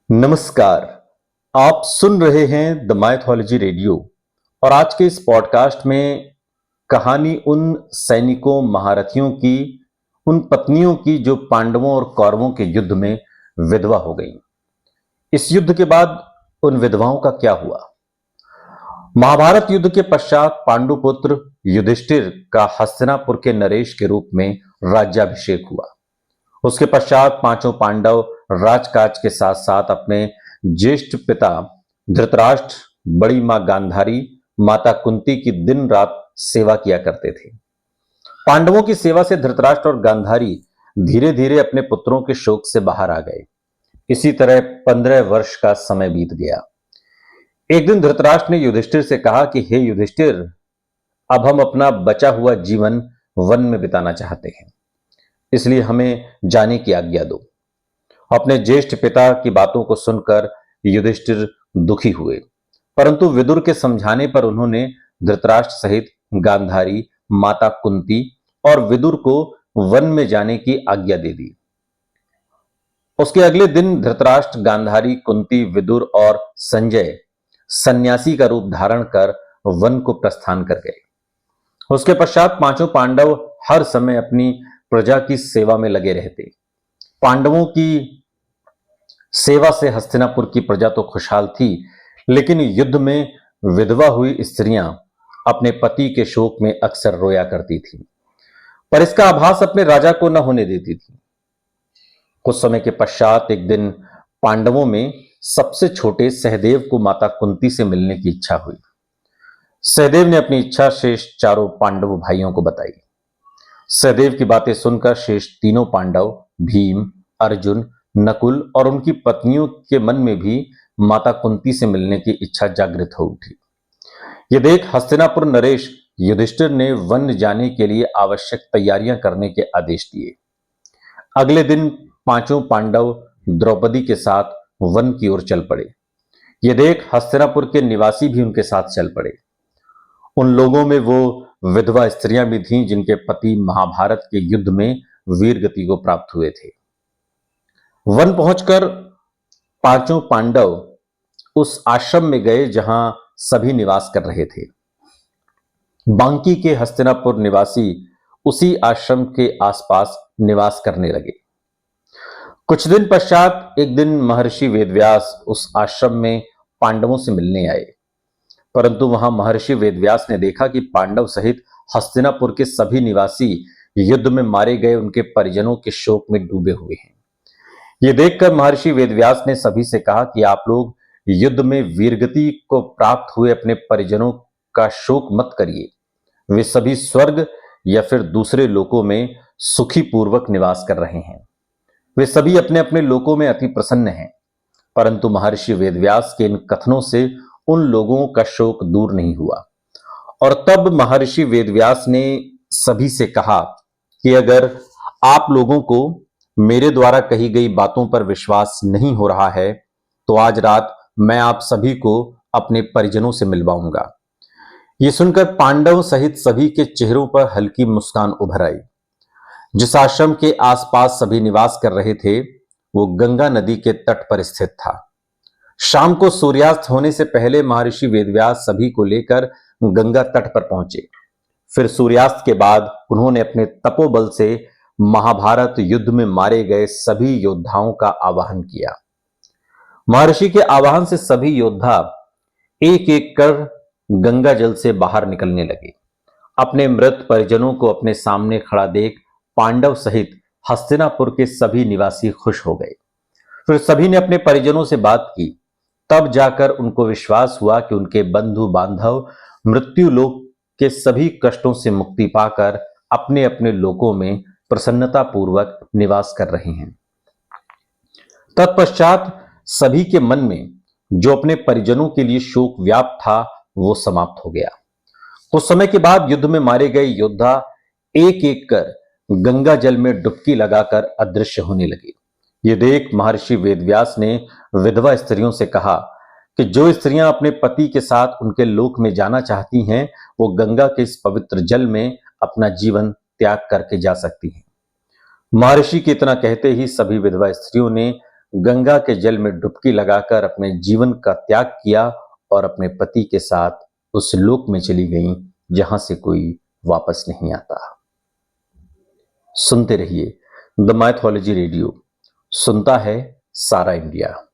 नमस्कार। आप सुन रहे हैं द माइथोलॉजी रेडियो और आज के इस पॉडकास्ट में कहानी उन सैनिकों महारथियों की, उन पत्नियों की जो पांडवों और कौरवों के युद्ध में विधवा हो गई। इस युद्ध के बाद उन विधवाओं का क्या हुआ? महाभारत युद्ध के पश्चात पांडुपुत्र युधिष्ठिर का हस्तिनापुर के नरेश के रूप में राज्याभिषेक हुआ। उसके पश्चात पांचों पांडव राजकाज के साथ साथ अपने ज्येष्ठ पिता धृतराष्ट्र, बड़ी मां गांधारी, माता कुंती की दिन रात सेवा किया करते थे। पांडवों की सेवा से धृतराष्ट्र और गांधारी धीरे धीरे अपने पुत्रों के शोक से बाहर आ गए। इसी तरह 15 वर्ष का समय बीत गया। एक दिन धृतराष्ट्र ने युधिष्ठिर से कहा कि हे युधिष्ठिर, अब हम अपना बचा हुआ जीवन वन में बिताना चाहते हैं, इसलिए हमें जाने की आज्ञा दो। अपने ज्येष्ठ पिता की बातों को सुनकर युधिष्ठिर दुखी हुए, परंतु विदुर के समझाने पर उन्होंने धृतराष्ट्र सहित गांधारी, माता कुंती और विदुर को वन में जाने की आज्ञा दे दी। उसके अगले दिन धृतराष्ट्र, गांधारी, कुंती, विदुर और संजय सन्यासी का रूप धारण कर वन को प्रस्थान कर गए। उसके पश्चात पांचों पांडव हर समय अपनी प्रजा की सेवा में लगे रहते। पांडवों की सेवा से हस्तिनापुर की प्रजा तो खुशहाल थी, लेकिन युद्ध में विधवा हुई स्त्रियां अपने पति के शोक में अक्सर रोया करती थीं, पर इसका आभास अपने राजा को न होने देती थी। कुछ समय के पश्चात एक दिन पांडवों में सबसे छोटे सहदेव को माता कुंती से मिलने की इच्छा हुई। सहदेव ने अपनी इच्छा शेष चारों पांडव भाइयों को बताई। सहदेव की बातें सुनकर शेष तीनों पांडव भीम, अर्जुन, नकुल और उनकी पत्नियों के मन में भी माता कुंती से मिलने की इच्छा जागृत हो उठी। ये देख हस्तिनापुर नरेश युधिष्ठिर ने वन जाने के लिए आवश्यक तैयारियां करने के आदेश दिए। अगले दिन पांचों पांडव द्रौपदी के साथ वन की ओर चल पड़े। ये देख हस्तिनापुर के निवासी भी उनके साथ चल पड़े। उन लोगों में वो विधवा स्त्रियां भी थीं जिनके पति महाभारत के युद्ध में वीर गति को प्राप्त हुए थे। वन पहुंचकर पांचों पांडव उस आश्रम में गए जहां सभी निवास कर रहे थे। बांकी के हस्तिनापुर निवासी उसी आश्रम के आसपास निवास करने लगे। कुछ दिन पश्चात एक दिन महर्षि वेदव्यास उस आश्रम में पांडवों से मिलने आए, परंतु वहां महर्षि वेदव्यास ने देखा कि पांडव सहित हस्तिनापुर के सभी निवासी युद्ध में मारे गए उनके परिजनों के शोक में डूबे हुए हैं। ये देखकर महर्षि वेदव्यास ने सभी से कहा कि आप लोग युद्ध में वीरगति को प्राप्त हुए अपने परिजनों का शोक मत करिए। वे सभी स्वर्ग या फिर दूसरे लोकों में सुखी पूर्वक निवास कर रहे हैं। वे सभी अपने अपने लोकों में अति प्रसन्न हैं। परंतु महर्षि वेदव्यास के इन कथनों से उन लोगों का शोक दूर नहीं हुआ और तब महर्षि वेदव्यास ने सभी से कहा कि अगर आप लोगों को मेरे द्वारा कही गई बातों पर विश्वास नहीं हो रहा है तो आज रात मैं आप सभी को अपने परिजनों से मिलवाऊंगा। ये सुनकर पांडव सहित सभी के चेहरों पर हल्की मुस्कान उभर आई। जिस आश्रम के आसपास सभी निवास कर रहे थे वो गंगा नदी के तट पर स्थित था। शाम को सूर्यास्त होने से पहले महर्षि वेदव्यास सभी को लेकर गंगा तट पर पहुंचे। फिर सूर्यास्त के बाद उन्होंने अपने तपोबल से महाभारत युद्ध में मारे गए सभी योद्धाओं का आवाहन किया। महर्षि के आवाहन से सभी योद्धा एक एक कर गंगा जल से बाहर निकलने लगे। अपने मृत परिजनों को अपने सामने खड़ा देख पांडव सहित हस्तिनापुर के सभी निवासी खुश हो गए। फिर सभी ने अपने परिजनों से बात की। तब जाकर उनको विश्वास हुआ कि उनके बंधु बांधव मृत्यु लोक के सभी कष्टों से मुक्ति पाकर अपने अपने लोकों में प्रसन्नता पूर्वक निवास कर रहे हैं। तत्पश्चात सभी के मन में जो अपने परिजनों के लिए शोक व्याप्त था वो समाप्त हो गया। कुछ समय के बाद युद्ध में मारे गए योद्धा एक एक कर गंगा जल में डुबकी लगाकर अदृश्य होने लगे। ये देख महर्षि वेदव्यास ने विधवा स्त्रियों से कहा कि जो स्त्रियां अपने पति के साथ उनके लोक में जाना चाहती हैं वो गंगा के इस पवित्र जल में अपना जीवन त्याग करके जा सकती हैं। महर्षि के इतना कहते ही सभी विधवा स्त्रियों ने गंगा के जल में डुबकी लगाकर अपने जीवन का त्याग किया और अपने पति के साथ उस लोक में चली गईं जहां से कोई वापस नहीं आता। सुनते रहिए द माइथोलॉजी रेडियो, सुनता है सारा इंडिया।